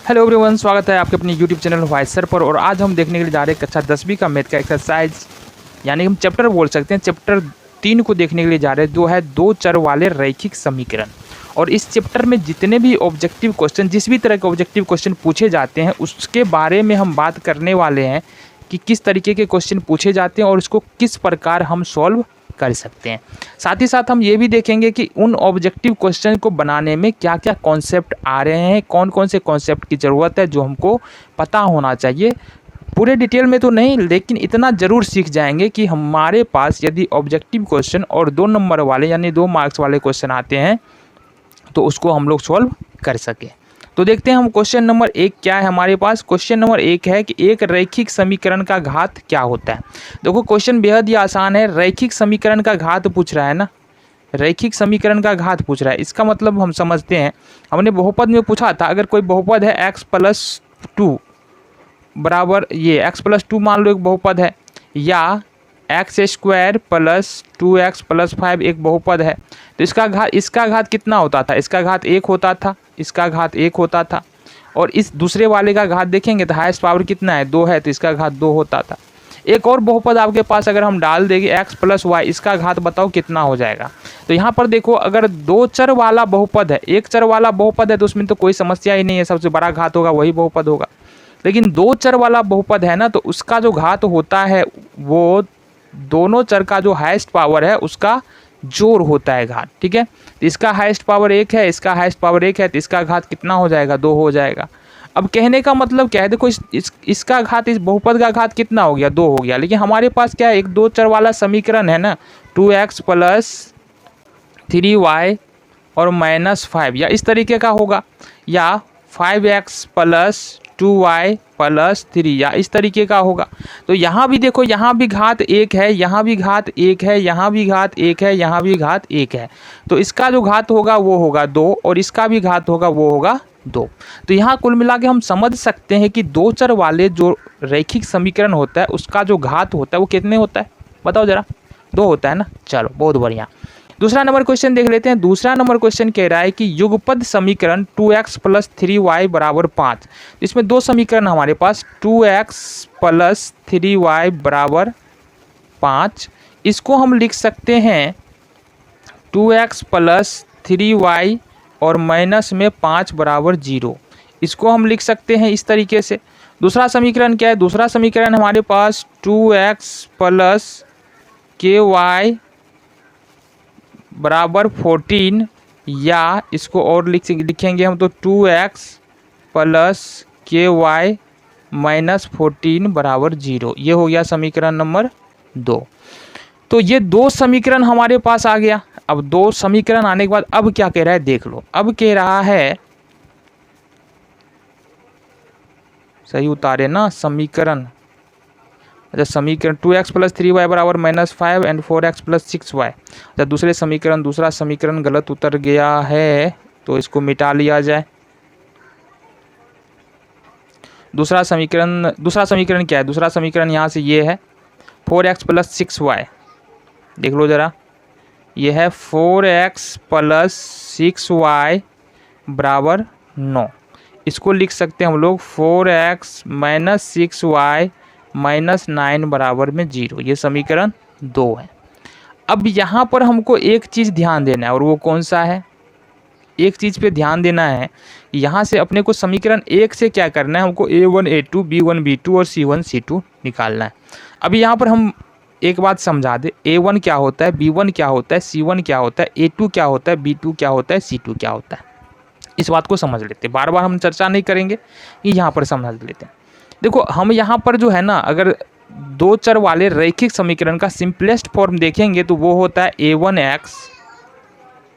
Hello everyone, स्वागत है आपके अपने यूट्यूब चैनल वाइसर पर। और आज हम देखने के लिए जा रहे हैं कक्षा 10वीं का मैथ का एक्सरसाइज, यानी हम चैप्टर बोल सकते हैं चैप्टर 3 को देखने के लिए जा रहे हैं, जो है दो चर वाले रैखिक समीकरण। और इस चैप्टर में जितने भी ऑब्जेक्टिव क्वेश्चन, जिस भी तरह के ऑब्जेक्टिव क्वेश्चन पूछे जाते हैं उसके बारे में हम बात करने वाले हैं कि किस तरीके के क्वेश्चन पूछे जाते हैं और उसको किस प्रकार हम सॉल्व कर सकते हैं। साथ ही साथ हम ये भी देखेंगे कि उन ऑब्जेक्टिव क्वेश्चन को बनाने में क्या क्या कॉन्सेप्ट आ रहे हैं, कौन कौन से कॉन्सेप्ट की ज़रूरत है जो हमको पता होना चाहिए। पूरे डिटेल में तो नहीं, लेकिन इतना ज़रूर सीख जाएंगे कि हमारे पास यदि ऑब्जेक्टिव क्वेश्चन और 2 नंबर वाले यानी 2 मार्क्स वाले क्वेश्चन आते हैं तो उसको हम लोग सॉल्व कर सकें। तो देखते हैं हम क्वेश्चन नंबर 1 क्या है हमारे पास। क्वेश्चन नंबर 1 है कि एक रैखिक समीकरण का घात क्या होता है। देखो क्वेश्चन बेहद ही आसान है। रैखिक समीकरण का घात पूछ रहा है ना, रैखिक समीकरण का घात पूछ रहा है। इसका मतलब हम समझते हैं, हमने बहुपद में पूछा था, अगर कोई बहुपद है x+2 बराबर ये x+2 मान लो एक बहुपद है, या x² + 2x + 5 एक बहुपद है, तो इसका घात कितना होता था? इसका घात 1 होता था, इसका घात 1 होता था। और इस दूसरे वाले का घात देखेंगे तो हाईएस्ट पावर कितना है? 2 है, तो इसका घात 2 होता था। एक और बहुपद आपके पास अगर हम डाल देंगे x + y, इसका घात बताओ कितना हो जाएगा? तो यहाँ पर देखो, अगर 2 चर वाला बहुपद है, 1 चर वाला बहुपद है तो उसमें तो कोई समस्या ही नहीं है, सबसे बड़ा घात होगा वही बहुपद होगा। लेकिन 2 चर वाला बहुपद है ना, तो उसका जो घात होता है वो दोनों चर का जो हाईएस्ट पावर है उसका जोड़ होता है घात। ठीक है, तो इसका हाईएस्ट पावर 1 है, इसका हाईएस्ट पावर 1 है, तो इसका घात कितना हो जाएगा? 2 हो जाएगा। अब कहने का मतलब क्या है, देखो इसका घात, इस बहुपद का घात कितना हो गया? 2 हो गया। लेकिन हमारे पास क्या है, एक 2 चर वाला समीकरण है ना, 2x + 3y और -5, या इस तरीके का होगा, या 5x + 2y + 3, या इस तरीके का होगा। तो यहाँ भी देखो, यहाँ भी घात 1 है, यहाँ भी घात 1 है, यहाँ भी घात 1 है, यहाँ भी घात 1 है। तो इसका जो घात होगा वो होगा 2, और इसका भी घात होगा वो होगा 2। तो यहाँ कुल मिला के हम समझ सकते हैं कि 2 चर वाले जो रैखिक समीकरण होता है उसका जो घात होता है वो कितने होता है? बताओ जरा। 2 होता है ना। चलो बहुत बढ़िया। दूसरा नंबर क्वेश्चन देख लेते हैं। दूसरा नंबर क्वेश्चन कह रहा है कि युगपद समीकरण 2x + 3y = 5। इसमें 2 समीकरण हमारे पास, 2x + 3y = 5। इसको हम लिख सकते हैं 2x + 3y और माइनस में 5 = 0। इसको हम लिख सकते हैं इस तरीके से। दूसरा समीकरण क्या है? दूसरा समीकरण हमारे पास 2x + ky = 14, या इसको और लिखेंगे हम तो 2x + ky - 14 = 0। ये हो गया समीकरण नंबर 2। तो ये 2 समीकरण हमारे पास आ गया। अब 2 समीकरण आने के बाद अब क्या कह रहा है देख लो। अब कह रहा है, सही उतारे ना समीकरण, अच्छा समीकरण 2x + 3y = -5 and 4x + 6y। अच्छा दूसरा समीकरण गलत उतर गया है, तो इसको मिटा लिया जाए। दूसरा समीकरण क्या है? दूसरा समीकरण यहाँ से ये है 4x + 6y। देख लो ज़रा, ये है 4x + 6y = 9। इसको लिख सकते हैं हम लोग 4x - 6y - 9 = 0। ये समीकरण 2 है। अब यहाँ पर हमको एक चीज़ ध्यान देना है, और वो कौन सा है? एक चीज़ पे ध्यान देना है, यहाँ से अपने को समीकरण 1 से क्या करना है, हमको a1 a2 b1 b2 और c1 c2 निकालना है। अभी यहाँ पर हम एक बात समझा दे, a1 क्या होता है, b1 क्या होता है, c1 क्या होता है, a2 क्या होता है, b2 क्या होता है, c2 क्या होता है। इस बात को समझ लेते हैं, बार बार हम चर्चा नहीं करेंगे, यहाँ पर समझ लेते हैं। देखो हम यहाँ पर जो है ना, अगर 2 चर वाले रैखिक समीकरण का सिंपलेस्ट फॉर्म देखेंगे तो वो होता है a1x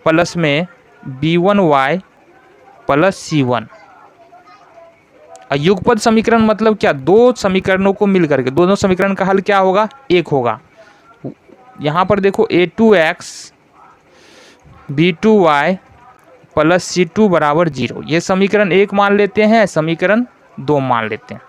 प्लस में b1y प्लस c1। युगपद समीकरण मतलब क्या? 2 समीकरणों को मिल करके, दोनों समीकरण का हल क्या होगा? 1 होगा। यहाँ पर देखो a2x b2y प्लस c2 = 0। ये समीकरण 1 मान लेते हैं, समीकरण 2 मान लेते हैं।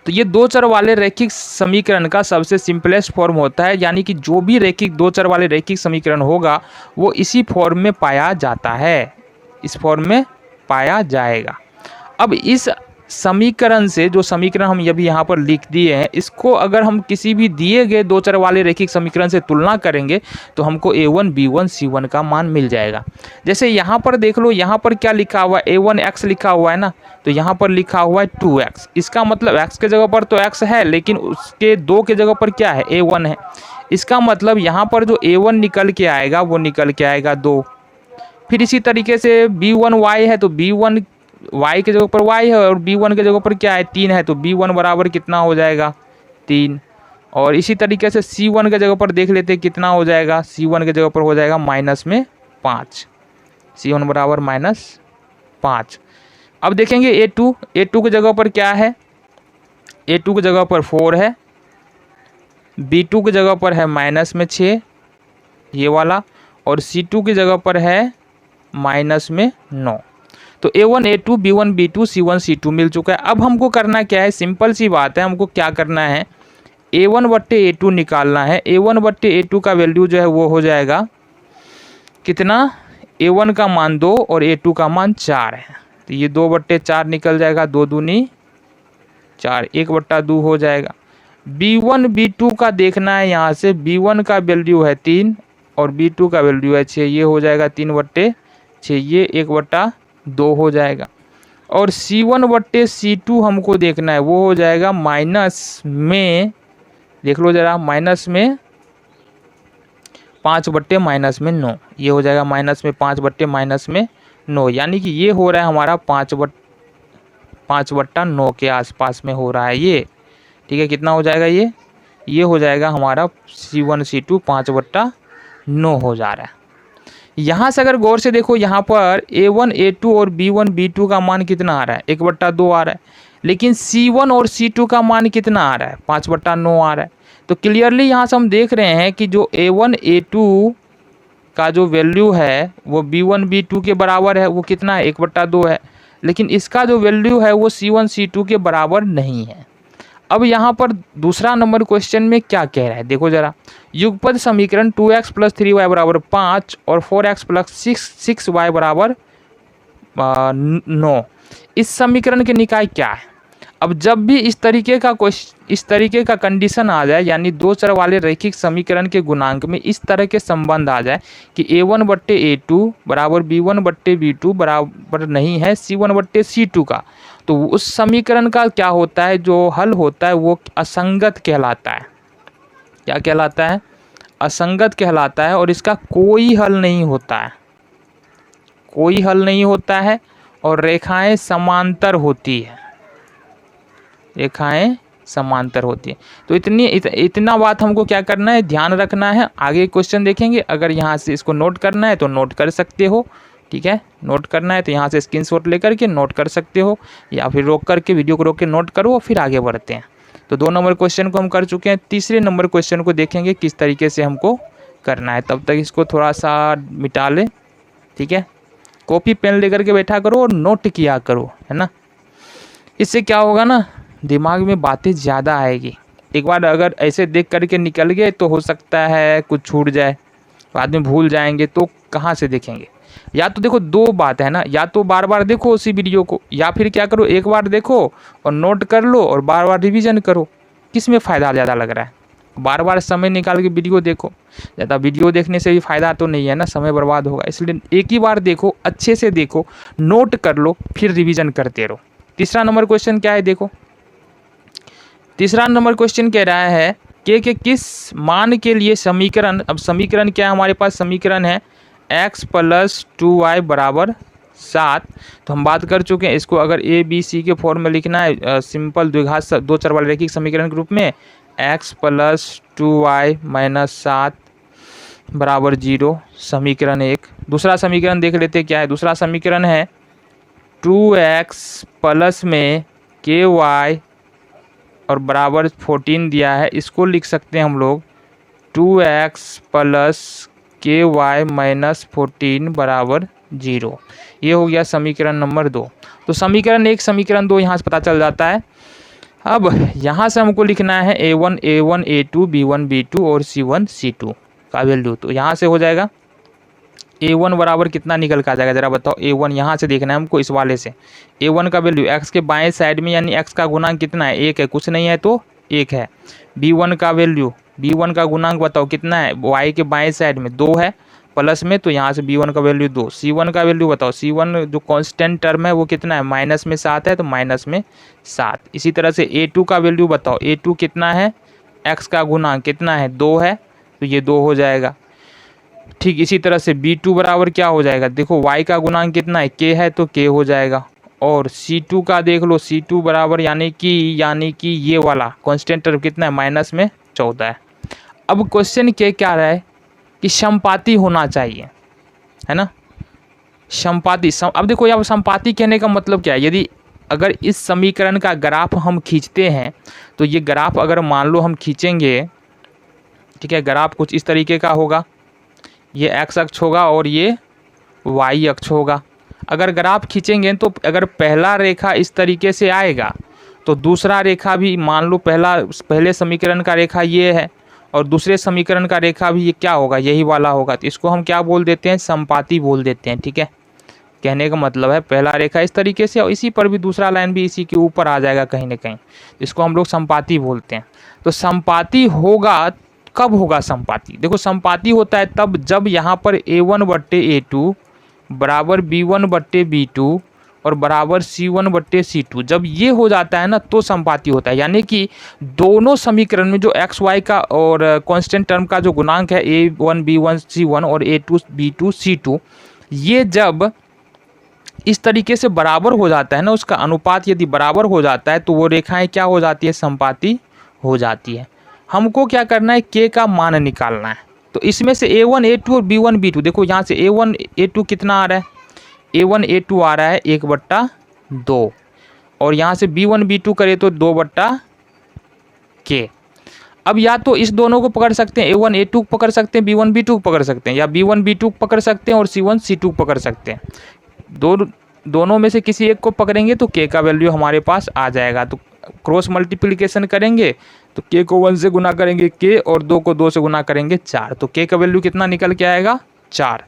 तो ये 2 चर वाले रैखिक समीकरण का सबसे सिंपलेस्ट फॉर्म होता है, यानी कि जो भी 2 चर वाले रैखिक समीकरण होगा वो इसी फॉर्म में पाया जाता है, इस फॉर्म में पाया जाएगा। अब इस समीकरण से जो समीकरण हम अभी यहाँ पर लिख दिए हैं, इसको अगर हम किसी भी दिए गए दो चर वाले रैखिक समीकरण से तुलना करेंगे तो हमको a1 b1 c1 का मान मिल जाएगा। जैसे यहाँ पर देख लो, यहाँ पर क्या लिखा हुआ है, a1 x लिखा हुआ है ना, तो यहाँ पर लिखा हुआ है 2x। इसका मतलब x के जगह पर तो x है, लेकिन उसके 2 के जगह पर क्या है, a1 है। इसका मतलब यहाँ पर जो a1 निकल के आएगा वो निकल के आएगा 2। फिर इसी तरीके से b1 y है, तो b1 y के जगह पर y है और b1 के जगह पर क्या है, 3 है, तो b1 बराबर कितना हो जाएगा, 3। और इसी तरीके से c1 के जगह पर देख लेते हैं कितना हो जाएगा, c1 के जगह पर हो जाएगा -5, c1 बराबर -5। अब देखेंगे a2 की जगह पर क्या है, a2 की जगह पर 4 है, b2 की जगह पर है -6 ये वाला, और c2 की जगह पर है -9। तो a1 a2 b1 b2 c1 c2 मिल चुका है। अब हमको करना क्या है, सिंपल सी बात है, हमको क्या करना है, a1 बट्टे a2 निकालना है। a1 बट्टे a2 का वैल्यू जो है वो हो जाएगा कितना, a1 का मान 2 और a2 का मान 4 है, तो ये 2 बट्टे 4 निकल जाएगा, 2 दूनी 4, 1 बट्टा 2 हो जाएगा। b1 b2 का देखना है, यहाँ से b1 का वैल्यू है 3 और b2 का वैल्यू है 6, ये हो जाएगा 3 बट्टे 6, ये 1 बट्टा 2 हो जाएगा। और c1 बट्टे c2 हमको देखना है, वो हो जाएगा माइनस में, देख लो ज़रा, माइनस में 5 बट्टे -9, ये हो जाएगा माइनस में 5 बट्टे -9, यानी कि ये हो रहा है हमारा 5 बट्टा 9 के आसपास में हो रहा है ये। ठीक है, कितना हो जाएगा ये हो जाएगा हमारा c1 c2 5 बट्टा 9 हो जा रहा है। यहाँ से अगर गौर से देखो, यहाँ पर a1 a2 और b1 b2 का मान कितना आ रहा है, 1 बट्टा 2 आ रहा है, लेकिन c1 और c2 का मान कितना आ रहा है, 5 बट्टा 9 आ रहा है। तो क्लियरली यहाँ से हम देख रहे हैं कि जो a1 a2 का जो वैल्यू है वो b1 b2 के बराबर है, वो कितना है, 1 बट्टा 2 है, लेकिन इसका जो वैल्यू है वो c1 c2 के बराबर नहीं है। अब यहाँ पर दूसरा नंबर क्वेश्चन में क्या कह रहा है, देखो जरा, युगपद समीकरण 2x + 3y बराबर 5 और 4x + 6y बराबर 9, इस समीकरण के निकाय क्या है। अब जब भी इस तरीके का कंडीशन आ जाए, यानी दो चर वाले रैखिक समीकरण के गुणांक में इस तरह के संबंध आ जाए कि a1 बट्टे a2 बराबर b1 बट्टे b2 बराबर नहीं है c1 बट्टे c2 का, तो उस समीकरण का क्या होता है, जो हल होता है वो असंगत कहलाता है। क्या कहलाता है, असंगत कहलाता है, और इसका कोई हल नहीं होता है, कोई हल नहीं होता है, और रेखाएं समांतर होती है, रेखाएं समांतर होती है। तो इतना बात हमको क्या करना है, ध्यान रखना है। आगे क्वेश्चन देखेंगे, अगर यहाँ से इसको नोट करना है तो नोट कर सकते हो, ठीक है, नोट करना है तो यहाँ से स्क्रीनशॉट लेकर के नोट कर सकते हो, या फिर रोक करके वीडियो को रोक के नोट करो, फिर आगे बढ़ते हैं। तो 2 नंबर क्वेश्चन को हम कर चुके हैं, तीसरे नंबर क्वेश्चन को देखेंगे किस तरीके से हमको करना है। तब तक इसको थोड़ा सा मिटा ले, ठीक है, कॉपी पेन लेकर के बैठा करो और नोट किया करो, है ना। इससे क्या होगा ना, दिमाग में बातें ज़्यादा आएगी। एक बार अगर ऐसे देख करके निकल गए तो हो सकता है कुछ छूट जाए, बाद में भूल जाएंगे, तो कहाँ से देखेंगे। या तो देखो, 2 बात है ना, या तो बार बार देखो उसी वीडियो को, या फिर क्या करो, एक बार देखो और नोट कर लो और बार बार रिवीजन करो। किस में फ़ायदा ज़्यादा लग रहा है, बार बार समय निकाल के वीडियो देखो, ज़्यादा वीडियो देखने से भी फ़ायदा तो नहीं है ना, समय बर्बाद होगा। इसलिए एक ही बार देखो, अच्छे से देखो, नोट कर लो, फिर रिवीजन करते रहो। तीसरा नंबर क्वेश्चन क्या है, देखो, तीसरा नंबर क्वेश्चन कह रहा है कि किस मान के लिए समीकरण, अब समीकरण क्या है हमारे पास, समीकरण है x + 2y बराबर 7। तो हम बात कर चुके हैं, इसको अगर a b c के फॉर्म में लिखना है, सिंपल द्विघात दो चर वाले रैखिक समीकरण के रूप में, x + 2y - 7 बराबर 0, समीकरण 1। दूसरा समीकरण देख लेते हैं क्या है। दूसरा समीकरण है 2x प्लस में ky और बराबर 14 दिया है, इसको लिख सकते हैं हम लोग 2x + ky - 14 बराबर 0। ये हो गया समीकरण नंबर 2। तो समीकरण 1 समीकरण 2 यहाँ से पता चल जाता है। अब यहाँ से हमको लिखना है a1 a2 b1 b2 और c1 c2 का वैल्यू। तो यहाँ से हो जाएगा A1 बराबर कितना निकल के आ जाएगा ज़रा बताओ। A1 यहाँ से देखना है हमको, इस वाले से। A1 का वैल्यू x के बाएं साइड में, यानी x का गुणांक कितना है, 1 है, कुछ नहीं है तो 1 है। B1 का वैल्यू, B1 का गुणांक बताओ कितना है, y के बाएं साइड में 2 है प्लस में, तो यहाँ से B1 का वैल्यू 2। C1 का वैल्यू बताओ, C1 जो कांस्टेंट टर्म है वो कितना है, माइनस में 7 है, तो माइनस में 7। इसी तरह से A2 का वैल्यू बताओ, A2 कितना है, x का गुणांक कितना है, 2 है, तो ये 2 हो जाएगा। ठीक इसी तरह से B2 बराबर क्या हो जाएगा, देखो y का गुणांक कितना है, k है, तो k हो जाएगा। और C2 का देख लो, C2 बराबर यानी कि ये वाला कांस्टेंट टर्म कितना है, माइनस में 14 है। अब क्वेश्चन क्या रहा है कि समपाती होना चाहिए, है ना, समपाती। अब देखो यहाँ समपाती कहने का मतलब क्या है, यदि अगर इस समीकरण का ग्राफ हम खींचते हैं, तो ये ग्राफ अगर मान लो हम खींचेंगे, ठीक है, ग्राफ कुछ इस तरीके का होगा, ये x अक्ष होगा और ये y अक्ष होगा। अगर ग्राफ खींचेंगे तो अगर पहला रेखा इस तरीके से आएगा, तो दूसरा रेखा भी मान लो पहले समीकरण का रेखा ये है और दूसरे समीकरण का रेखा भी ये क्या होगा, यही वाला होगा। तो इसको हम क्या बोल देते हैं, समपाती बोल देते हैं। ठीक है, कहने का मतलब है पहला रेखा इस तरीके से और इसी पर भी दूसरा लाइन भी इसी के ऊपर आ जाएगा कहीं ना कहीं, इसको हम लोग समपाती बोलते हैं। तो समपाती होगा, कब होगा समपाती, देखो समपाती होता है तब जब यहाँ पर A1/A2 बराबर B1/B2 और बराबर C1/C2, जब ये हो जाता है ना तो समपाती होता है। यानी कि दोनों समीकरण में जो एक्स वाई का और कांस्टेंट टर्म का जो गुणांक है A1 B1 C1 और A2 B2 C2, ये जब इस तरीके से बराबर हो जाता है ना, उसका अनुपात यदि बराबर हो जाता है तो वो रेखाएं क्या हो जाती है, समपाती हो जाती है। हमको क्या करना है, k का मान निकालना है। तो इसमें से A1 A2 और B1 B2, देखो यहाँ से A1 A2 कितना आ रहा है, A1 A2 आ रहा है 1/2 और यहाँ से B1 B2 करे तो 2/k। अब या तो इस दोनों को पकड़ सकते हैं, A1 A2 पकड़ सकते हैं, B1 B2 पकड़ सकते हैं, या B1 B2 पकड़ सकते हैं और C1 C2 पकड़ सकते हैं। दोनों में से किसी एक को पकड़ेंगे तो k का वैल्यू हमारे पास आ जाएगा। तो क्रॉस मल्टीप्लिकेशन करेंगे तो k को 1 से गुना करेंगे k और 2 को 2 से गुना करेंगे 4, तो k का वैल्यू कितना निकल के आएगा, 4।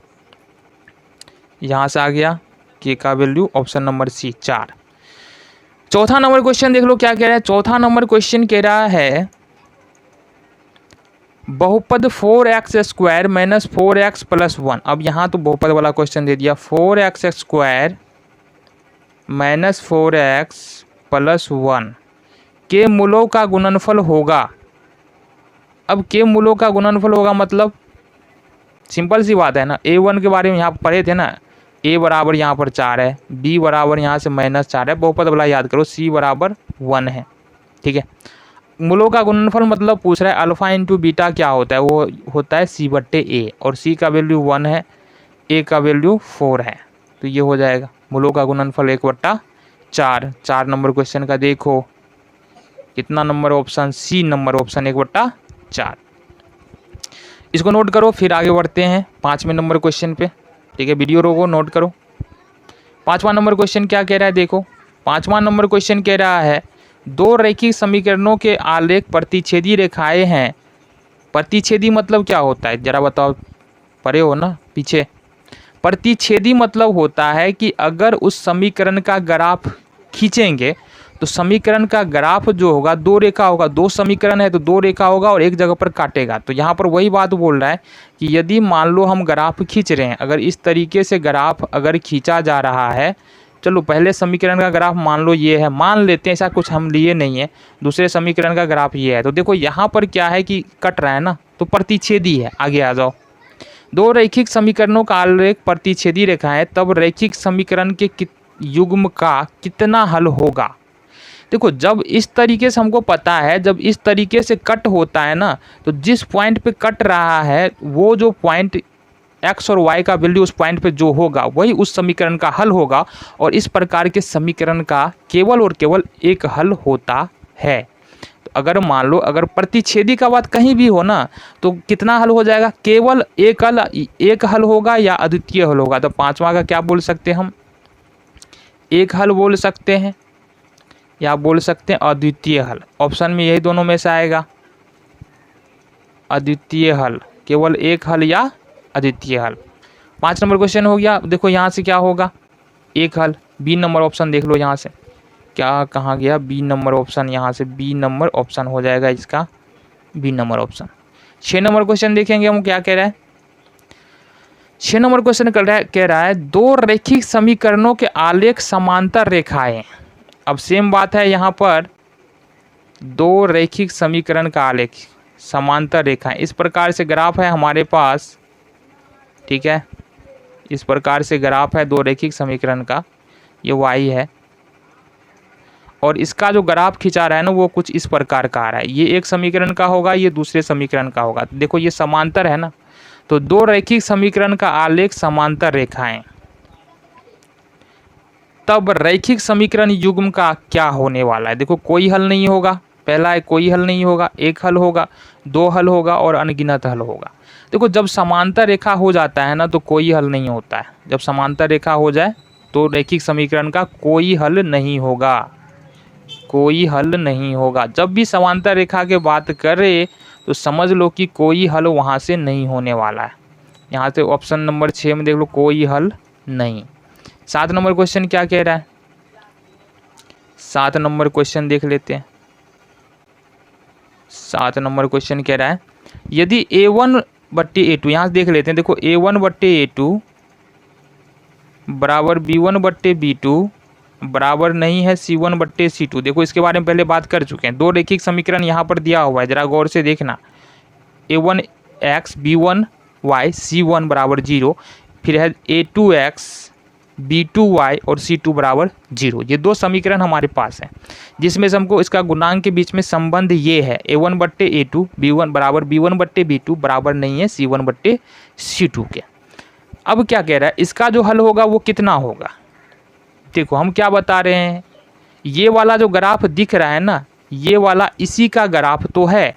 यहाँ से आ गया k का वैल्यू, ऑप्शन नंबर सी 4। चौथा नंबर क्वेश्चन देख लो क्या कह रहा है। चौथा नंबर क्वेश्चन कह रहा है बहुपद 4x² - 4x + 1। अब यहाँ तो बहुपद वाला क्वेश्चन दे दिया, 4x² - 4x + 1 के मूलों का गुणनफल होगा। अब के मूलों का गुणनफल होगा मतलब सिंपल सी बात है ना, A1 के बारे में यहाँ पढ़े थे ना, a बराबर यहाँ पर 4 है, b बराबर यहाँ से -4 है, बहुपद वाला याद करो, c बराबर 1 है। ठीक है, मूलों का गुणनफल मतलब पूछ रहा है अल्फा इंटू बीटा क्या होता है, वो होता है c/a और c का वैल्यू 1 है, a का वैल्यू 4 है, तो ये हो जाएगा मूलों का गुणनफल 1/4। 4 नंबर क्वेश्चन का देखो कितना number option, C number option 1/4। इसको नोट करो, फिर आगे बढ़ते हैं 5वें नंबर क्वेश्चन पे। ठीक है, वीडियो रोको, नोट करो। 5वां नंबर क्वेश्चन क्या कह रहा है, देखो 5वां नंबर क्वेश्चन कह रहा है दो रैखिक समीकरणों के आलेख प्रतिच्छेदी रेखाएं हैं। प्रतिच्छेदी मतलब क्या होता है, जरा बताओ, पढ़े हो ना पीछे। प्रतिच्छेदी मतलब होता है कि अगर उस समीकरण का ग्राफ खींचेंगे तो समीकरण का ग्राफ जो होगा, दो रेखा होगा, दो समीकरण है तो दो रेखा होगा और एक जगह पर काटेगा। तो यहाँ पर वही बात बोल रहा है कि यदि मान लो हम ग्राफ खींच रहे हैं, अगर इस तरीके से ग्राफ अगर खींचा जा रहा है, चलो पहले समीकरण का ग्राफ मान लो ये है, मान लेते हैं, ऐसा कुछ हम लिए नहीं है, दूसरे समीकरण का ग्राफ ये है, तो देखो यहाँ पर क्या है कि कट रहा है ना, तो प्रतिच्छेदी है। आगे आ जाओ, दो रैखिक समीकरणों का आलेख प्रतिच्छेदी रेखा है, तब रैखिक समीकरण के युग्म का कितना हल होगा। देखो जब इस तरीके से हमको पता है, जब इस तरीके से कट होता है ना, तो जिस पॉइंट पे कट रहा है वो जो पॉइंट x और y का वैल्यू उस पॉइंट पे जो होगा वही उस समीकरण का हल होगा। और इस प्रकार के समीकरण का केवल और केवल एक हल होता है। तो अगर मान लो अगर प्रतिच्छेदी का बात कहीं भी हो ना, तो कितना हल हो जाएगा, केवल एक हल होगा या अद्वितीय हल होगा। तो 5वां का क्या बोल सकते हैं हम, एक हल बोल सकते हैं या बोल सकते हैं अद्वितीय हल। ऑप्शन में यही दोनों में से आएगा, अद्वितीय हल, केवल एक हल या अद्वितीय हल। 5 नंबर क्वेश्चन हो गया। देखो यहाँ से क्या होगा, एक हल, बी नंबर ऑप्शन देख लो यहाँ से क्या कहाँ गया, बी नंबर ऑप्शन, यहाँ से बी नंबर ऑप्शन हो जाएगा इसका, B number option. 6 number question देखेंगे हम क्या कह रहा है। 6 नंबर क्वेश्चन कह रहा है दो रैखिक समीकरणों के आलेख समांतर रेखाएं। अब सेम बात है यहाँ पर, दो रैखिक समीकरण का आलेख समांतर रेखाएं, इस प्रकार से ग्राफ है हमारे पास, ठीक है, इस प्रकार से ग्राफ है दो रैखिक समीकरण का, ये y है और इसका जो ग्राफ खिंचा रहा है ना वो कुछ इस प्रकार का आ रहा है, ये एक समीकरण का होगा, ये दूसरे समीकरण का होगा। देखो ये समांतर है ना, तो दो रैखिक समीकरण का आलेख समांतर रेखाएं, तब रैखिक समीकरण युग्म का क्या होने वाला है। देखो कोई हल नहीं होगा, पहला है कोई हल नहीं होगा, एक हल होगा, दो हल होगा और अनगिनत हल होगा। देखो जब समांतर रेखा हो जाता है ना तो कोई हल नहीं होता है, जब समांतर रेखा हो जाए तो रैखिक समीकरण का कोई हल नहीं होगा, कोई हल नहीं होगा। जब भी समांतर रेखा की बात करें तो समझ लो कि कोई हल वहाँ से नहीं होने वाला है। यहाँ से ऑप्शन नंबर 6 में देख लो कोई हल नहीं। 7 नंबर क्वेश्चन क्या कह रहा है, 7 नंबर क्वेश्चन देख लेते हैं। 7 नंबर क्वेश्चन कह रहा है यदि a1/a2, यहाँ से देख लेते हैं, देखो a1/a2 बराबर b1/b2 बराबर नहीं है c1/c2। देखो इसके बारे में पहले बात कर चुके हैं। दो रैखिक समीकरण यहाँ पर दिया हुआ है, जरा गौर से देखना, a1x b1y c1 बराबर 0, फिर है a2x b2y और c2 बराबर 0। ये दो समीकरण हमारे पास हैं जिसमें से हमको इसका गुणांक के बीच में संबंध ये है a1/a2 b1 बराबर b1/b2 बराबर नहीं है c1/c2 के। अब क्या कह रहा है, इसका जो हल होगा वो कितना होगा। देखो हम क्या बता रहे हैं, ये वाला जो ग्राफ दिख रहा है ना, ये वाला इसी का ग्राफ तो है।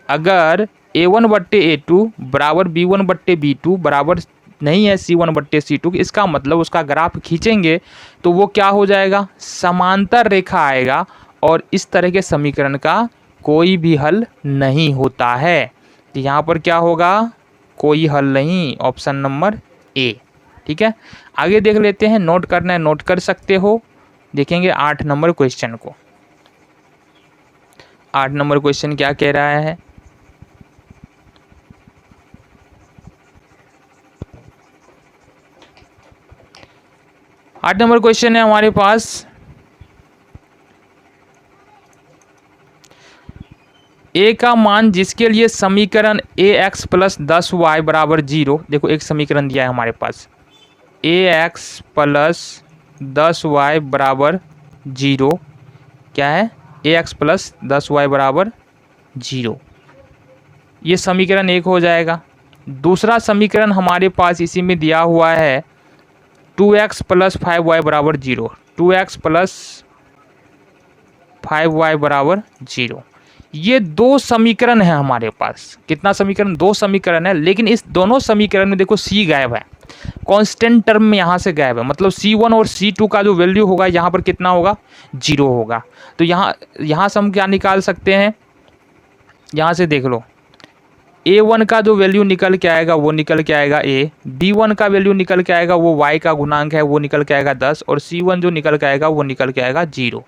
अगर a1/a2 बराबर b1/b2 बराबर नहीं है c1/c2, इसका मतलब उसका ग्राफ खींचेंगे तो वो क्या हो जाएगा, समांतर रेखा आएगा और इस तरह के समीकरण का कोई भी हल नहीं होता है। तो यहाँ पर क्या होगा, कोई हल नहीं, ऑप्शन नंबर ए। ठीक है, आगे देख लेते हैं, नोट करना है नोट कर सकते हो। देखेंगे 8 नंबर क्वेश्चन को। 8 नंबर क्वेश्चन क्या कह रहा है, आठ नंबर क्वेश्चन है हमारे पास, ए का मान जिसके लिए समीकरण ax प्लस 10y बराबर 0। देखो एक समीकरण दिया है हमारे पास, ax प्लस 10y बराबर 0, क्या है, ax प्लस 10y बराबर 0, ये समीकरण एक हो जाएगा। दूसरा समीकरण हमारे पास इसी में दिया हुआ है 2x प्लस 5y बराबर 0, 2x प्लस 5y बराबर 0। ये दो समीकरण है हमारे पास। कितना समीकरण, दो समीकरण है, लेकिन इस दोनों समीकरण में देखो c गायब है, कांस्टेंट टर्म में यहाँ से गायब है, मतलब c1 और c2 का जो वैल्यू होगा यहाँ पर कितना होगा, 0 होगा। तो यहाँ से हम क्या निकाल सकते हैं, यहाँ से देख लो, a1 का जो वैल्यू निकल के आएगा वो निकल के आएगा a, b1 का वैल्यू निकल के आएगा वो y का गुणांक है वो निकल के आएगा 10, और c1 जो निकल के आएगा वो निकल के आएगा 0।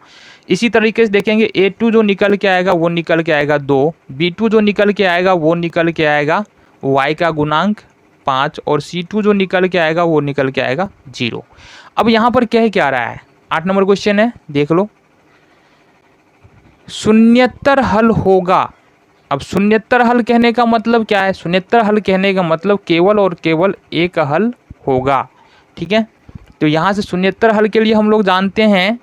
इसी तरीके से देखेंगे a2 जो निकल के आएगा वो निकल के आएगा 2, b2 जो निकल के आएगा वो निकल के आएगा y का गुणांक 5, और c2 जो निकल के आएगा वो निकल के आएगा 0। अब यहाँ पर क्या रहा है, 8 नंबर क्वेश्चन है, देख लो, शून्येतर हल होगा। अब शून्येतर हल कहने का मतलब क्या है, शून्येतर हल कहने का मतलब केवल और केवल एक हल होगा। ठीक है, तो यहाँ से शून्येतर हल के लिए हम लोग जानते हैं,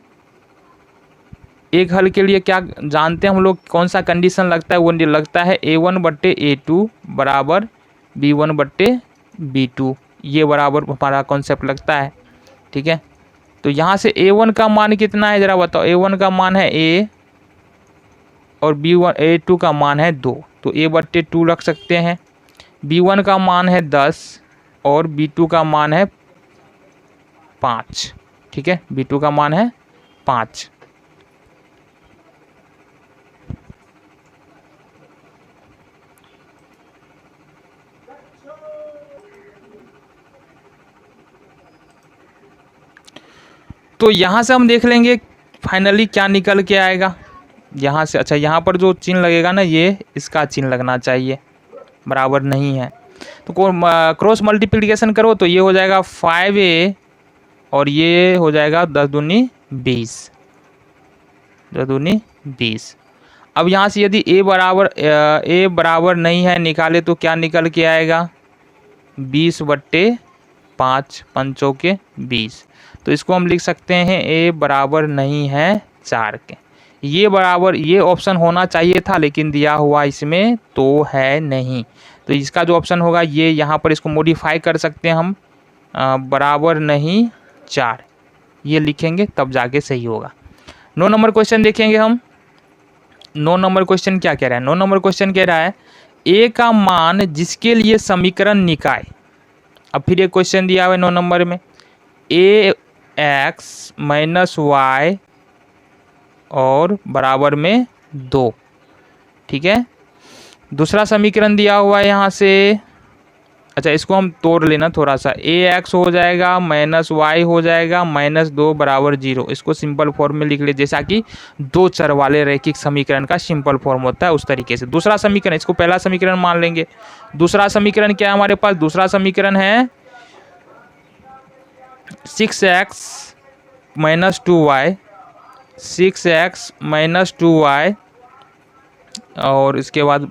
एक हल के लिए क्या जानते हैं हम लोग, कौन सा कंडीशन लगता है, वो लगता है a1/a2 बराबर b1/b2, ये बराबर हमारा कॉन्सेप्ट लगता है। ठीक है, तो यहाँ से a1 का मान कितना है ज़रा बताओ, a1 का मान है a और a2 का मान है 2, तो a/2 रख सकते हैं। b1 का मान है 10 और b2 का मान है 5। ठीक है, b2 का मान है 5। तो यहाँ से हम देख लेंगे फाइनली क्या निकल के आएगा यहाँ से। अच्छा, यहाँ पर जो चिन्ह लगेगा ना, ये इसका चिन्ह लगना चाहिए, बराबर नहीं है। तो क्रॉस मल्टीप्लिकेशन करो तो ये हो जाएगा 5a और ये हो जाएगा 10 दूनी 20, 10 दूनी 20। अब यहाँ से यदि a बराबर नहीं है निकाले तो क्या निकल के आएगा, 20/5, 5 के 20। तो इसको हम लिख सकते हैं a बराबर नहीं है 4 के। ये बराबर, ये ऑप्शन होना चाहिए था लेकिन दिया हुआ इसमें तो है नहीं। तो इसका जो ऑप्शन होगा ये, यहाँ पर इसको मॉडिफाई कर सकते हैं हम, बराबर नहीं 4 ये लिखेंगे तब जाके सही होगा। 9 नंबर क्वेश्चन देखेंगे हम। 9 नंबर क्वेश्चन क्या कह रहा है? 9 नंबर क्वेश्चन कह रहा है a का मान जिसके लिए समीकरण निकाय। अब फिर एक क्वेश्चन दिया हुआ है 9 नंबर में, ax - y और बराबर में 2, ठीक है। दूसरा समीकरण दिया हुआ है यहाँ से। अच्छा, इसको हम तोड़ लेना थोड़ा सा, ax हो जाएगा -y हो जाएगा -2 बराबर 0। इसको सिंपल फॉर्म में लिख ले, जैसा कि 2 चर वाले रैखिक समीकरण का सिंपल फॉर्म होता है उस तरीके से। दूसरा समीकरण, इसको पहला समीकरण मान लेंगे। दूसरा समीकरण क्या है हमारे पास? दूसरा समीकरण है 6x - 2y, 6x - 2y और इसके बाद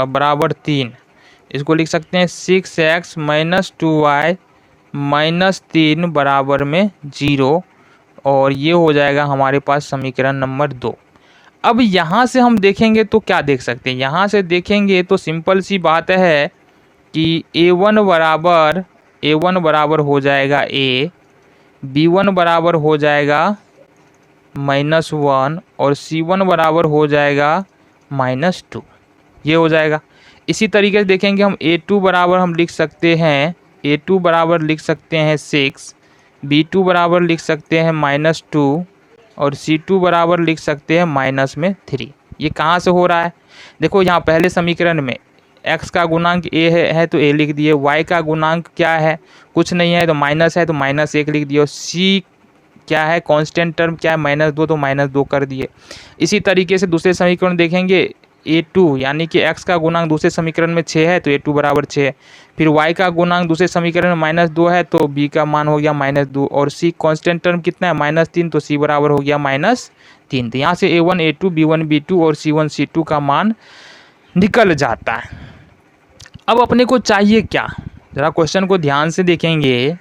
बराबर 3। इसको लिख सकते हैं 6x - 2y -3 बराबर में 0 और ये हो जाएगा हमारे पास समीकरण नंबर 2। अब यहाँ से हम देखेंगे तो क्या देख सकते हैं? यहाँ से देखेंगे तो सिंपल सी बात है कि a1 बराबर हो जाएगा a, b1 बराबर हो जाएगा -1 और c1 बराबर हो जाएगा -2, ये हो जाएगा। इसी तरीके से देखेंगे हम a2 बराबर हम लिख सकते हैं, a2 बराबर लिख सकते हैं 6, b2 बराबर लिख सकते हैं -2 और c2 बराबर लिख सकते हैं -3। ये कहाँ से हो रहा है? देखो यहाँ पहले समीकरण में x का गुणांक a है तो a लिख दिए, y का गुणांक क्या है, कुछ नहीं है तो माइनस है तो -1 लिख दिए, और c क्या है, कांस्टेंट टर्म क्या है -2 तो -2 कर दिए। इसी तरीके से दूसरे समीकरण देखेंगे, a2 यानी कि x का गुणांक दूसरे समीकरण में 6 है तो a2 बराबर 6, फिर y का गुणांक दूसरे समीकरण में -2 है तो b का मान हो गया -2 और c कांस्टेंट टर्म कितना है -3 तो c बराबर हो गया -3। तो यहाँ से a1 a2 b1 b2 और c1 c2 का मान निकल जाता है। अब अपने को चाहिए क्या, जरा क्वेश्चन को ध्यान से देखेंगे।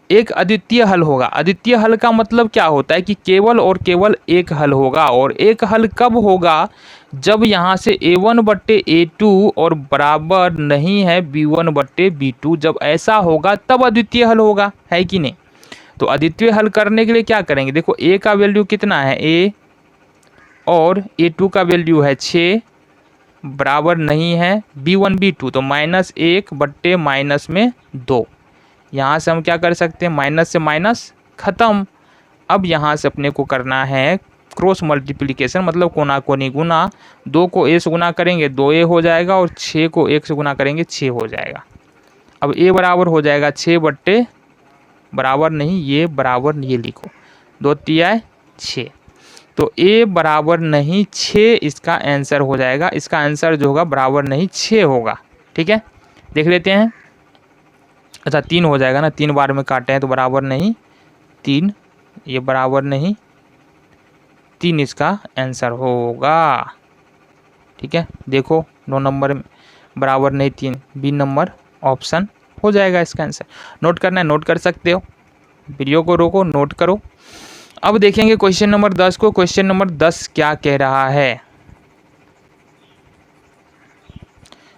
एक अद्वितीय हल होगा। अद्वितीय हल का मतलब क्या होता है कि केवल और केवल एक हल होगा, और एक हल कब होगा? जब यहाँ से a1/a2 और बराबर नहीं है b1/b2, जब ऐसा होगा तब अद्वितीय हल होगा, है कि नहीं? तो अद्वितीय हल करने के लिए क्या करेंगे? देखो a का वैल्यू कितना है a, और a2 का वैल्यू है 6, बराबर नहीं है b1 b2 तो -1/-2। यहाँ से हम क्या कर सकते हैं? माइनस से माइनस खत्म। अब यहाँ से अपने को करना है क्रॉस मल्टीप्लिकेशन, मतलब कोना कोनी गुना। 2 को a से गुना करेंगे 2a हो जाएगा और 6 को 1 से गुना करेंगे 6 हो जाएगा। अब a बराबर हो जाएगा 6 बराबर नहीं, ये बराबर, ये लिखो 2 तिया 6, तो a बराबर नहीं 6 इसका आंसर हो जाएगा। इसका आंसर जो होगा बराबर नहीं 6 होगा, ठीक है। देख लेते हैं। अच्छा 3 हो जाएगा ना, 3 बार में काटे हैं तो बराबर नहीं 3, ये बराबर नहीं 3 इसका आंसर होगा, ठीक है। देखो 9 नंबर में बराबर नहीं 3, बी नंबर ऑप्शन हो जाएगा इसका आंसर। नोट करना है नोट कर सकते हो, वीडियो को रोको नोट करो। अब देखेंगे क्वेश्चन नंबर 10 को। क्वेश्चन नंबर 10 क्या कह रहा है?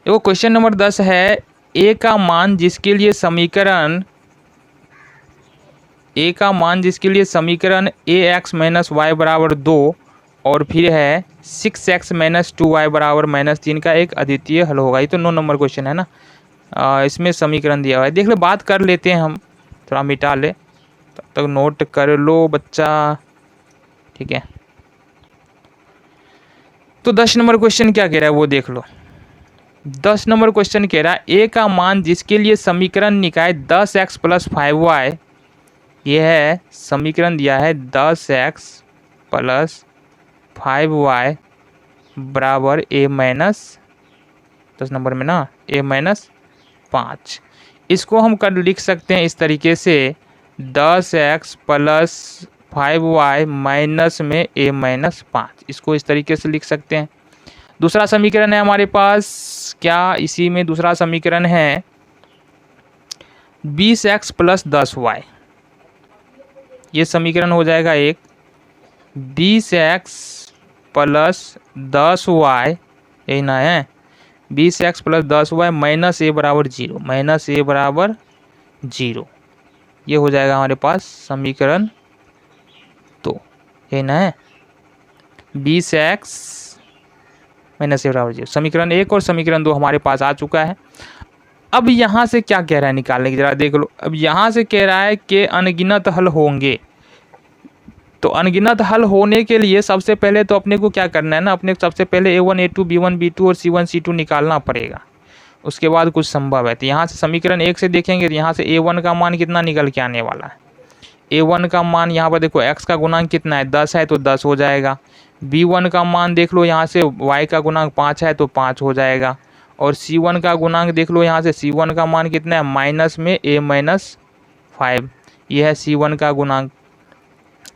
देखो क्वेश्चन नंबर 10 है a का मान जिसके लिए समीकरण ax - y बराबर 2 और फिर है 6x - 2y बराबर -3 का एक अद्वितीय हल होगा। ये तो 9 नंबर क्वेश्चन है ना, इसमें समीकरण दिया हुआ है। देख लो, बात कर लेते हैं हम, थोड़ा मिटा ले, तब तक नोट कर लो बच्चा, ठीक है। तो 10 नंबर क्वेश्चन क्या कह रहा है वो देख लो। 10 नंबर क्वेश्चन कह रहा है a का मान जिसके लिए समीकरण निकाय 10x + 5y ये है समीकरण दिया है 10x प्लस 5y बराबर a माइनस 10 नंबर में ना a माइनस 5। इसको हम कर लिख सकते हैं इस तरीके से 10x प्लस 5y माइनस में a माइनस 5, इसको इस तरीके से लिख सकते हैं। दूसरा समीकरण है हमारे पास, क्या इसी में दूसरा समीकरण है 20x प्लस 10y। ये समीकरण हो जाएगा एक 20x प्लस 10y, यही ना है 20x plus 10y minus a बराबर 0, माइनस a बराबर 0। ये हो जाएगा हमारे पास समीकरण 2, यही ना है 20x माइनस a बराबर 0। समीकरण 1 और समीकरण 2 हमारे पास आ चुका है। अब यहाँ से क्या कह रहा है निकालने की, जरा देख लो। अब यहाँ से कह रहा है कि अनगिनत हल होंगे। तो अनगिनत हल होने के लिए सबसे पहले तो अपने को क्या करना है ना, अपने सबसे पहले a1 a2 b1 b2 और c1 c2 निकालना पड़ेगा, उसके बाद कुछ संभव है। तो यहाँ से समीकरण 1 से देखेंगे तो यहाँ से a1 का मान कितना निकल के आने वाला है। a1 का मान यहाँ पर देखो x का गुणांक कितना है 10 है तो 10 हो जाएगा। b1 का मान देख लो यहाँ से y का गुणांक 5 है तो 5 हो जाएगा। और c1 का गुणांक देख लो यहाँ से c1 का मान कितना है माइनस में a माइनस 5, ये है c1 का गुणांक।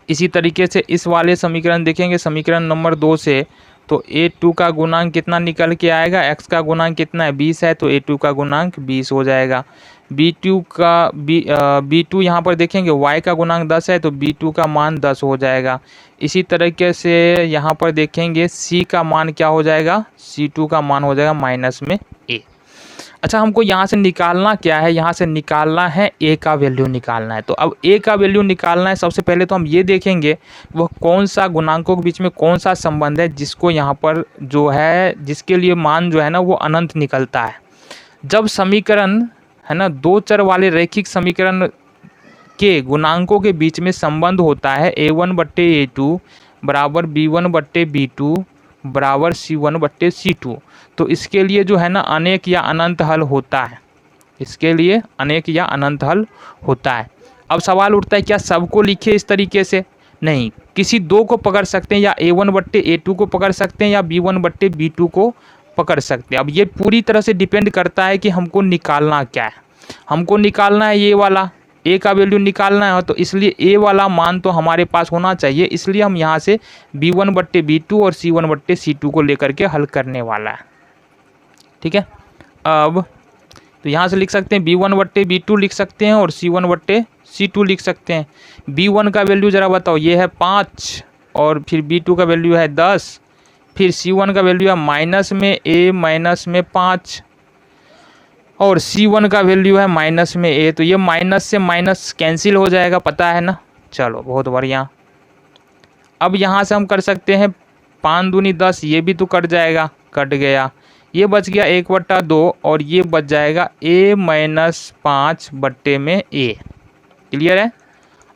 इसी तरीके से इस वाले समीकरण देखेंगे समीकरण नंबर 2 से, तो a2 का गुणांक कितना निकल के आएगा, x का गुणांक कितना है 20 है तो a2 का गुणांक 20 हो जाएगा। b2 यहाँ पर देखेंगे y का गुणांक 10 है तो b2 का मान 10 हो जाएगा। इसी तरीके से यहाँ पर देखेंगे c का मान क्या हो जाएगा, c2 का मान हो जाएगा माइनस में a। अच्छा, हमको यहाँ से निकालना क्या है, यहाँ से निकालना है a का वैल्यू निकालना है। तो अब a का वैल्यू निकालना है, सबसे पहले तो हम ये देखेंगे वह कौन सा गुणांकों के बीच में कौन सा संबंध है जिसको यहाँ पर जो है, जिसके लिए मान जो है ना वो अनंत निकलता है। जब समीकरण है ना दो चर वाले रैखिक समीकरण के गुणांकों के बीच में संबंध होता है a1/a2 बराबर b1/b2 बराबर c1/c2, तो इसके लिए जो है ना अनेक या अनंत हल होता है, इसके लिए अनेक या अनंत हल होता है। अब सवाल उठता है क्या सबको लिखे इस तरीके से, नहीं, किसी दो को पकड़ सकते हैं, या a1/a2 को पकड़ सकते हैं या b1/b2 को पकड़ सकते हैं। अब ये पूरी तरह से डिपेंड करता है कि हमको निकालना क्या है। हमको निकालना है ये वाला a का वैल्यू निकालना है, तो इसलिए a वाला मान तो हमारे पास होना चाहिए, इसलिए हम यहाँ से b1/b2 और c1/c2 को लेकर के हल करने वाला है। ठीक है, अब तो यहाँ से लिख सकते हैं b1/b2 लिख सकते हैं और c1/c2 लिख सकते हैं। b1 का वैल्यू ज़रा बताओ, ये है 5 और फिर b2 का वैल्यू है 10, फिर c1 का वैल्यू है माइनस में a माइनस में 5 और c1 का वैल्यू है माइनस में a, तो ये माइनस से माइनस कैंसिल हो जाएगा, पता है ना। चलो बहुत बढ़िया। अब यहाँ से हम कर सकते हैं 5 दूनी 10, ये भी तो कट जाएगा, कट गया, ये बच गया 1/2 और ये बच जाएगा a माइनस 5 बट्टे में a। क्लियर है।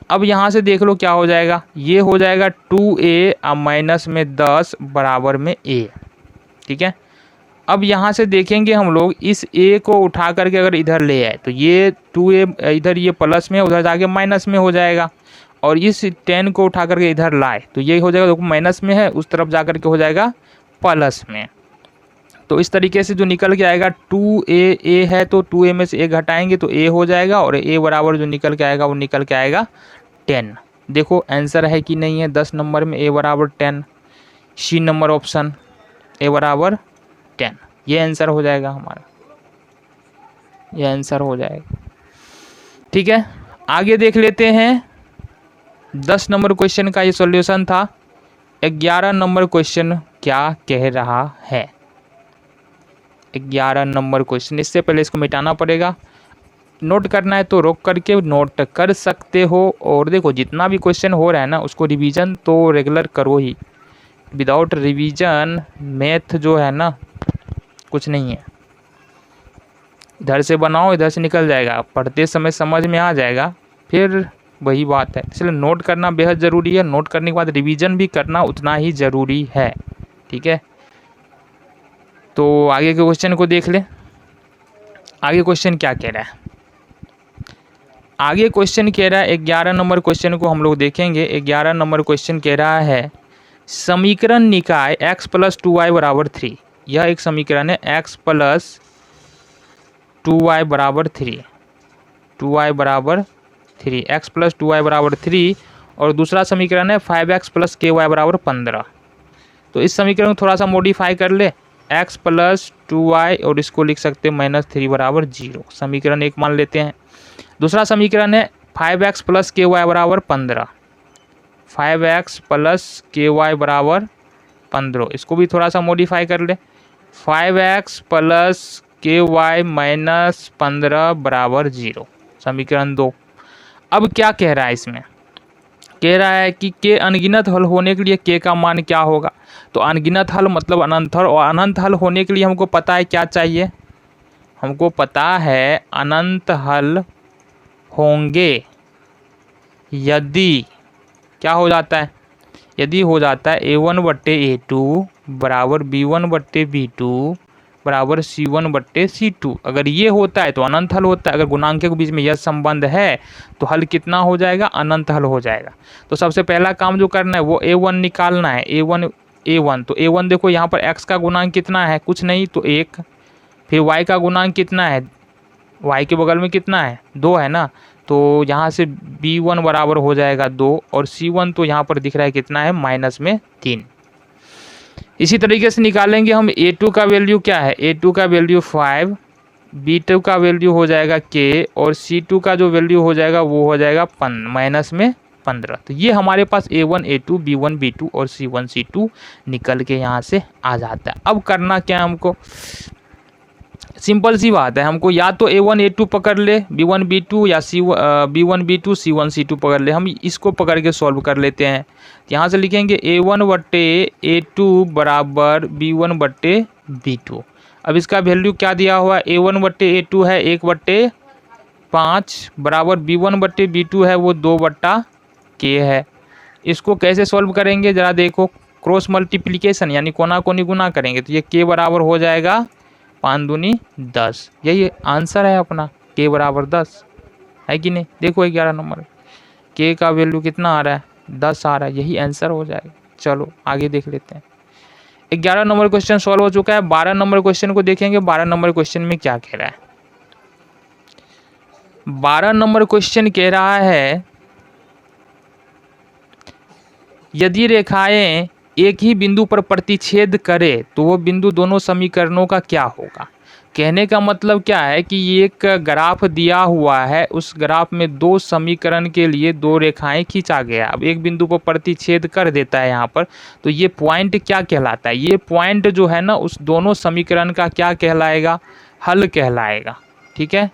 अब यहाँ से देख लो क्या हो जाएगा, ये हो जाएगा 2a अब माइनस में 10 बराबर में a। ठीक है, अब यहाँ से देखेंगे हम लोग इस a को उठा करके अगर इधर ले आए तो ये 2a इधर ये प्लस में उधर जाके माइनस में हो जाएगा, और इस 10 को उठा करके इधर लाए तो ये हो जाएगा, देखो माइनस में है उस तरफ जा करके हो जाएगा प्लस में। तो इस तरीके से जो निकल के आएगा 2a है तो 2a में से a घटाएंगे तो a हो जाएगा, और a बराबर जो निकल के आएगा वो निकल के आएगा 10। देखो आंसर है कि नहीं है 10 नंबर में a बराबर 10, सी नंबर ऑप्शन a बराबर 10, ये आंसर हो जाएगा हमारा, ये आंसर हो जाएगा। ठीक है, आगे देख लेते हैं। 10 नंबर क्वेश्चन का ये सॉल्यूशन था। 11 नंबर क्वेश्चन क्या कह रहा है, 11 नंबर क्वेश्चन, इससे पहले इसको मिटाना पड़ेगा। नोट करना है तो रोक करके नोट कर सकते हो, और देखो जितना भी क्वेश्चन हो रहा है ना उसको रिवीजन तो रेगुलर करो ही, विदाउट रिवीजन मैथ जो है ना कुछ नहीं है। इधर से बनाओ इधर से निकल जाएगा, पढ़ते समय समझ में आ जाएगा, फिर वही बात है। इसलिए नोट करना बेहद ज़रूरी है, नोट करने के बाद रिवीजन भी करना उतना ही ज़रूरी है। ठीक है, तो आगे के क्वेश्चन को देख ले। आगे क्वेश्चन क्या कह रहा है, आगे क्वेश्चन कह रहा है 11 नंबर क्वेश्चन को हम लोग देखेंगे। 11 नंबर क्वेश्चन कह रहा है समीकरण निकाय x + 2y = 3। यह एक समीकरण है x + 2y = 3, 2y = 3, x + 2y = 3। और दूसरा समीकरण है 5x + ky = 15। तो इस समीकरण को थोड़ा सा मॉडिफाई कर ले, x + 2y और इसको लिख सकते हैं -3 = 0। समीकरण 1 मान लेते हैं। दूसरा समीकरण है 5x + ky = 15, 5x + ky = 15। इसको भी थोड़ा सा मॉडिफाई कर ले, 5x + ky - 15 = 0। समीकरण 2। अब क्या कह रहा है इसमें, कह रहा है कि के अनगिनत हल होने के लिए के का मान क्या होगा। तो अनगिनत हल मतलब अनंत हल, और अनंत हल होने के लिए हमको पता है क्या चाहिए, हमको पता है अनंत हल होंगे यदि क्या हो जाता है, यदि हो जाता है a1/a2 = b1/b2 = c1/c2। अगर ये होता है तो अनंत हल होता है। अगर गुणांक के बीच में यह संबंध है तो हल कितना हो जाएगा, अनंत हल हो जाएगा। तो सबसे पहला काम जो करना है वो a1 निकालना है, a1। तो a1 देखो यहाँ पर x का गुणांक कितना है, कुछ नहीं तो 1। फिर y का गुणांक कितना है, y के बगल में कितना है, 2 है ना, तो यहाँ से b1 बराबर हो जाएगा 2, और c1 तो यहाँ पर दिख रहा है कितना है, -3। इसी तरीके से निकालेंगे हम a2 का वैल्यू क्या है, a2 का वैल्यू 5, b2 का वैल्यू हो जाएगा k, और c2 का जो वैल्यू हो जाएगा वो हो जाएगा -15। तो ये हमारे पास a1 a2 b1 b2 और c1 c2 निकल के यहाँ से आ जाता है। अब करना क्या है हमको, सिंपल सी बात है, हमको या तो a1 a2 पकड़ ले b1 b2, या b1 b2 c1 c2 पकड़ ले। हम इसको पकड़ के सॉल्व कर लेते हैं। यहाँ से लिखेंगे a1/a2 = b1/b2। अब इसका वैल्यू क्या दिया हुआ है, a1/a2 है 1/5 बराबर b1/b2 है वो 2/k है। इसको कैसे सॉल्व करेंगे ज़रा देखो, क्रॉस मल्टीप्लिकेशन यानी कोना कोनी गुना करेंगे तो ये k बराबर हो जाएगा 5 दूनी 10। यही आंसर है अपना, k = 10 है कि नहीं। देखो 11 नंबर k का वैल्यू कितना आ रहा है, 10 आ रहा है, यही आंसर हो जाएगा। चलो आगे देख लेते हैं। 11 नंबर क्वेश्चन सॉल्व हो चुका है। 12 नंबर क्वेश्चन को देखेंगे। 12 नंबर क्वेश्चन में क्या कह रहा है, 12 नंबर क्वेश्चन कह रहा है यदि रेखाएं एक ही बिंदु पर प्रतिच्छेद करे तो वो बिंदु दोनों समीकरणों का क्या होगा। कहने का मतलब क्या है कि ये एक ग्राफ दिया हुआ है, उस ग्राफ में 2 समीकरण के लिए 2 रेखाएं खींचा गया। अब एक बिंदु पर प्रतिच्छेद कर देता है यहाँ पर, तो ये पॉइंट क्या कहलाता है, ये पॉइंट जो है ना उस दोनों समीकरण का क्या कहलाएगा, हल कहलाएगा। ठीक है,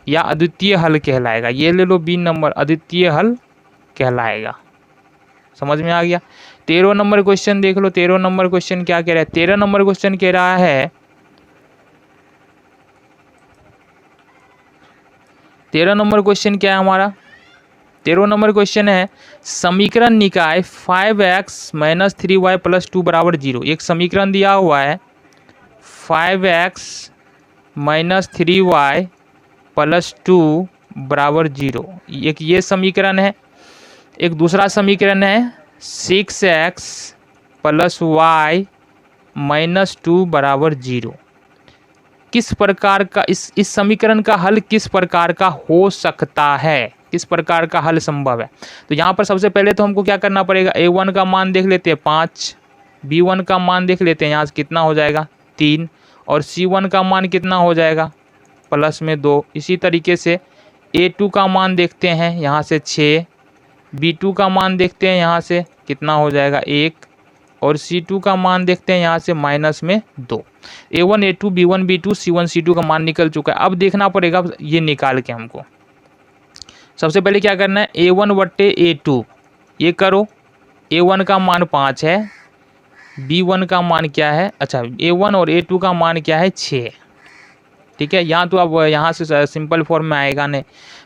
या अद्वितीय हल कहलाएगा। ये ले लो B नंबर, अद्वितीय हल कहलाएगा। समझ में आ गया। 13 नंबर क्वेश्चन देख लो। 13 नंबर क्वेश्चन क्या कह रहा है, 13 नंबर क्वेश्चन कह रहा है 13 नंबर क्वेश्चन क्या है हमारा, 13 नंबर क्वेश्चन है समीकरण निकाय 5x - 3y + 2 = 0। एक समीकरण दिया हुआ है 5x - 3y + 2 = 0। एक ये समीकरण है। एक दूसरा समीकरण है 6x + y - 2 = 0। किस प्रकार का इस समीकरण का हल किस प्रकार का हो सकता है, किस प्रकार का हल संभव है। तो यहाँ पर सबसे पहले तो हमको क्या करना पड़ेगा, a1 का मान देख लेते हैं 5, b1 का मान देख लेते हैं यहाँ से कितना हो जाएगा 3, और c1 का मान कितना हो जाएगा +2। इसी तरीके से a2 का मान देखते हैं यहाँ से 6, b2 का मान देखते हैं यहाँ से कितना हो जाएगा 1, और c2 का मान देखते हैं यहाँ से -2। a1 a2 b1 b2 c1 c2 का मान निकल चुका है। अब देखना पड़ेगा ये निकाल के हमको। सबसे पहले क्या करना है, a1/a2 ये करो। a1 का मान 5 है, b1 का मान क्या है, अच्छा a1 और a2 का मान क्या है 6। ठीक है, यहाँ तो अब यहाँ से सिंपल फॉर्म में आएगा नहीं।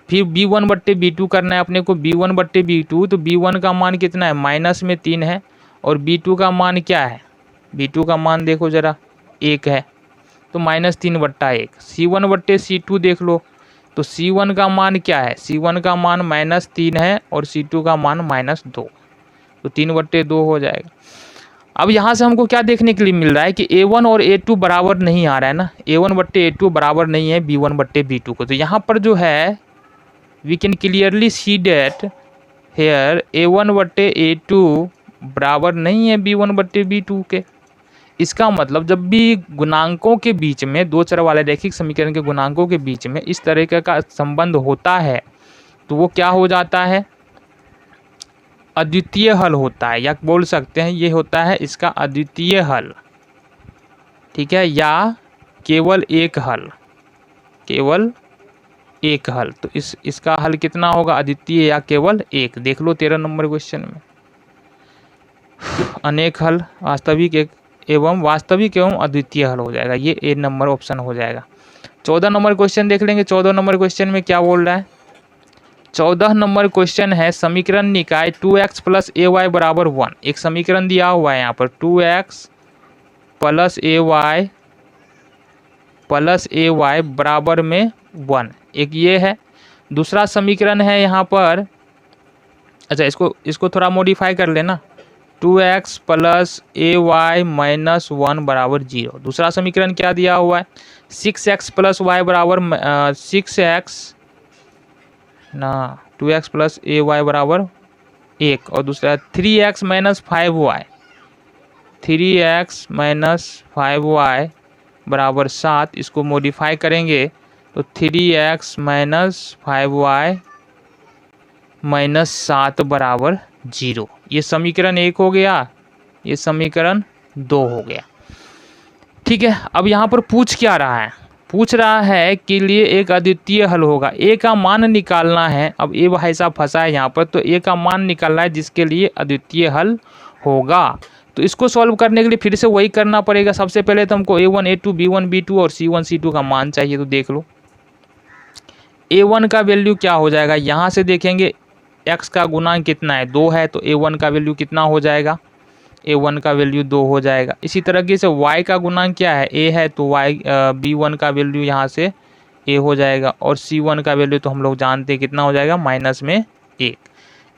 फिर b1/b2 करना है अपने को, b1/b2 तो b1 का मान कितना है -3 है, और b2 का मान क्या है, b2 का मान देखो ज़रा 1 है, तो -3/1। c1/c2 देख लो, तो C1 का मान क्या है, C1 का मान -3 है और C2 का मान -2, तो 3/2 हो जाएगा। अब यहाँ से हमको क्या देखने के लिए मिल रहा है कि A1 और A2 बराबर नहीं आ रहा है ना, A1/A2 बराबर नहीं है B1/B2 को। तो यहाँ पर जो है we can clearly see that here A1/A2 बराबर नहीं है B1/B2 के। इसका मतलब जब भी गुणांकों के बीच में, दो चर वाले रैखिक समीकरण के गुणांकों के बीच में इस तरह का संबंध होता है तो वो क्या हो जाता है, अद्वितीय हल होता है, या बोल सकते हैं ये होता है इसका अद्वितीय हल, ठीक है, या केवल एक हल, केवल एक हल। तो इसका हल कितना होगा, अद्वितीय या केवल एक। देख लो 13 नंबर क्वेश्चन में, अनेक हल, वास्तविक एवं अद्वितीय हल हो जाएगा, ये ए नंबर ऑप्शन हो जाएगा। 14 नंबर क्वेश्चन देख लेंगे। 14 नंबर क्वेश्चन में क्या बोल रहा है, 14 नंबर क्वेश्चन है समीकरण निकाय 2x + ay = 1। एक समीकरण दिया हुआ है यहाँ पर 2x + ay बराबर में 1, एक ये है। दूसरा समीकरण है यहाँ पर, अच्छा इसको थोड़ा मॉडिफाई कर लेना, 2x + ay - 1 = 0। दूसरा समीकरण क्या दिया हुआ है, 6x + y बराबर 6x ना 2x + ay बराबर 1, और दूसरा 3x - 5y, 3x - 5y बराबर 7। इसको मॉडिफाई करेंगे तो 3x - 5y - 7 बराबर 0। ये समीकरण 1 हो गया, ये समीकरण 2 हो गया, ठीक है। अब यहाँ पर पूछ क्या रहा है, पूछ रहा है कि लिए एक अद्वितीय हल होगा, ए का मान निकालना है। अब ए भाई साहब फंसा है यहाँ पर, तो ए का मान निकालना है जिसके लिए अद्वितीय हल होगा। तो इसको सॉल्व करने के लिए फिर से वही करना पड़ेगा। सबसे पहले तो हमको A1 A2 B1 B2 और C1 C2 का मान चाहिए। तो देख लो A1 का वैल्यू क्या हो जाएगा, यहाँ से देखेंगे x का गुणांक कितना है, 2 है, तो A1 का वैल्यू कितना हो जाएगा, A1 का वैल्यू 2 हो जाएगा। इसी तरीके से y का गुणांक क्या है, a है, तो B1 का वैल्यू यहाँ से a हो जाएगा, और C1 का वैल्यू तो हम लोग जानते हैं कितना हो जाएगा, -1।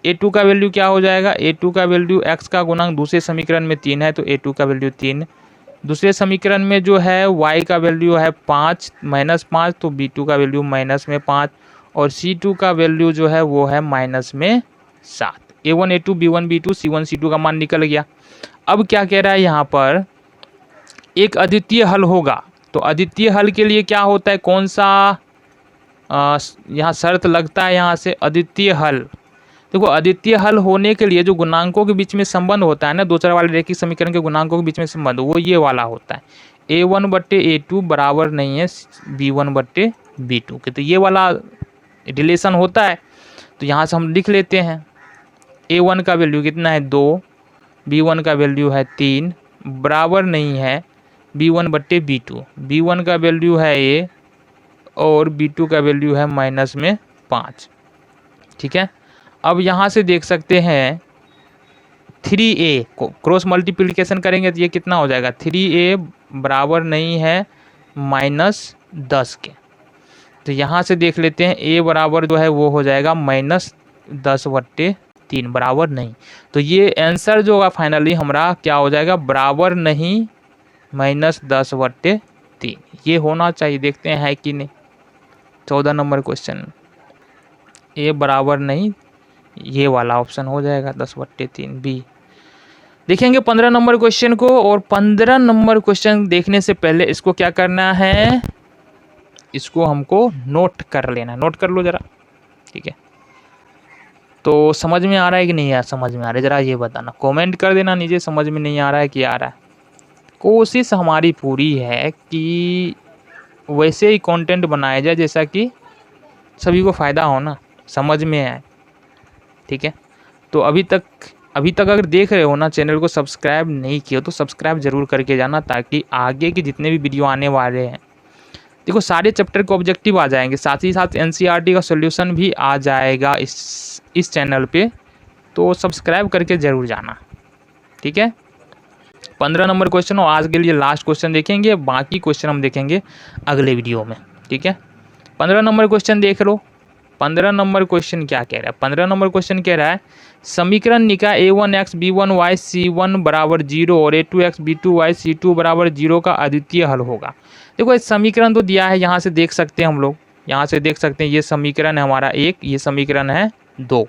A2 का वैल्यू क्या हो जाएगा, A2 का वैल्यू x का गुणांक दूसरे समीकरण में 3 है, तो A2 का वैल्यू 3। दूसरे समीकरण में जो है y का वैल्यू है 5 -5, तो B2 का वैल्यू -5, और C2 का वैल्यू जो है वो है -7। A1 A2 B1 B2 C1 C2 का मान निकल गया। अब क्या कह रहा है यहाँ पर, एक अद्वितीय हल होगा। तो अद्वितीय हल के लिए क्या होता है, कौन सा यहाँ शर्त लगता है, यहाँ से अद्वितीय हल। देखो अद्वितीय हल होने के लिए जो गुणांकों के बीच में संबंध होता है ना, दो चर वाले रैखिक समीकरण के गुणांकों के बीच में संबंध, वो ये वाला होता है, A1/A2 बराबर नहीं है B1/B2 के। तो ये वाला रिलेशन होता है। तो यहाँ से हम लिख लेते हैं, A1 का वैल्यू कितना है 2, B1 का वैल्यू है 3, बराबर नहीं है B1/B2। B1 का वैल्यू है a और B2 का वैल्यू है -5, ठीक है। अब यहाँ से देख सकते हैं 3a को क्रॉस मल्टीप्लिकेशन करेंगे तो ये कितना हो जाएगा, 3a बराबर नहीं है -10 के। तो यहाँ से देख लेते हैं a बराबर जो है वो हो जाएगा -10/3, बराबर नहीं। तो ये आंसर जो होगा फाइनली हमारा क्या हो जाएगा, बराबर नहीं -10/3, ये होना चाहिए। देखते हैं है कि नहीं। 14 नंबर क्वेश्चन ए बराबर नहीं, ये वाला ऑप्शन हो जाएगा 10/3 बी। देखेंगे 15 नंबर क्वेश्चन को, और 15 नंबर क्वेश्चन देखने से पहले इसको क्या करना है, इसको हमको नोट कर लेना। नोट कर लो जरा, ठीक है। तो समझ में आ रहा है कि नहीं यार, समझ में आ रहा है जरा ये बताना, कमेंट कर देना नीचे, समझ में नहीं आ रहा है कि आ रहा है। कोशिश हमारी पूरी है कि वैसे ही कंटेंट बनाया जाए जैसा कि सभी को फ़ायदा हो ना, समझ में आए, ठीक है। तो अभी तक अगर देख रहे हो ना, चैनल को सब्सक्राइब नहीं किया तो सब्सक्राइब ज़रूर करके जाना, ताकि आगे के जितने भी वीडियो आने वाले हैं, देखो सारे चैप्टर के ऑब्जेक्टिव आ जाएंगे, साथ ही साथ NCERT का सॉल्यूशन भी आ जाएगा इस चैनल पे। तो सब्सक्राइब करके ज़रूर जाना, ठीक है। 15 नंबर क्वेश्चन और आज के लिए लास्ट क्वेश्चन देखेंगे, बाकी क्वेश्चन हम देखेंगे अगले वीडियो में, ठीक है। 15 नंबर क्वेश्चन देख लो। 15 नंबर क्वेश्चन क्या कह रहा है? 15 नंबर क्वेश्चन कह रहा है समीकरण निकाय a1x b1y c1 बराबर 0 और a2x b2y c2 बराबर 0 का अद्वितीय हल होगा। देखो इस समीकरण तो दिया है, यहाँ से देख सकते हैं हम लोग, यहाँ से देख सकते हैं ये समीकरण है हमारा 1, ये समीकरण है 2।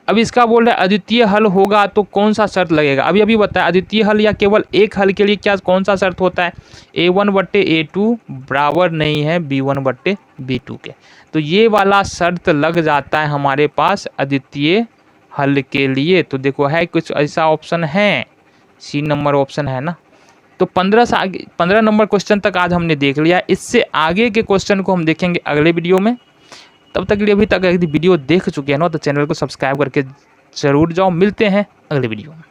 अब इसका बोल रहा है अद्वितीय हल होगा तो कौन सा शर्त लगेगा? अभी बताया अद्वितीय हल या केवल एक हल के लिए क्या कौन सा शर्त होता है? a1/a2 बराबर नहीं है b1/b2 के। तो ये वाला शर्त लग जाता है हमारे पास अद्वितीय हल के लिए। तो देखो है कुछ ऐसा ऑप्शन है, सी नंबर ऑप्शन है ना। तो 15 नंबर क्वेश्चन तक आज हमने देख लिया। इससे आगे के क्वेश्चन को हम देखेंगे अगले वीडियो में। तब तक के लिए अभी तक यदि वीडियो देख चुके हैं ना तो चैनल को सब्सक्राइब करके ज़रूर जाओ। मिलते हैं अगले वीडियो में।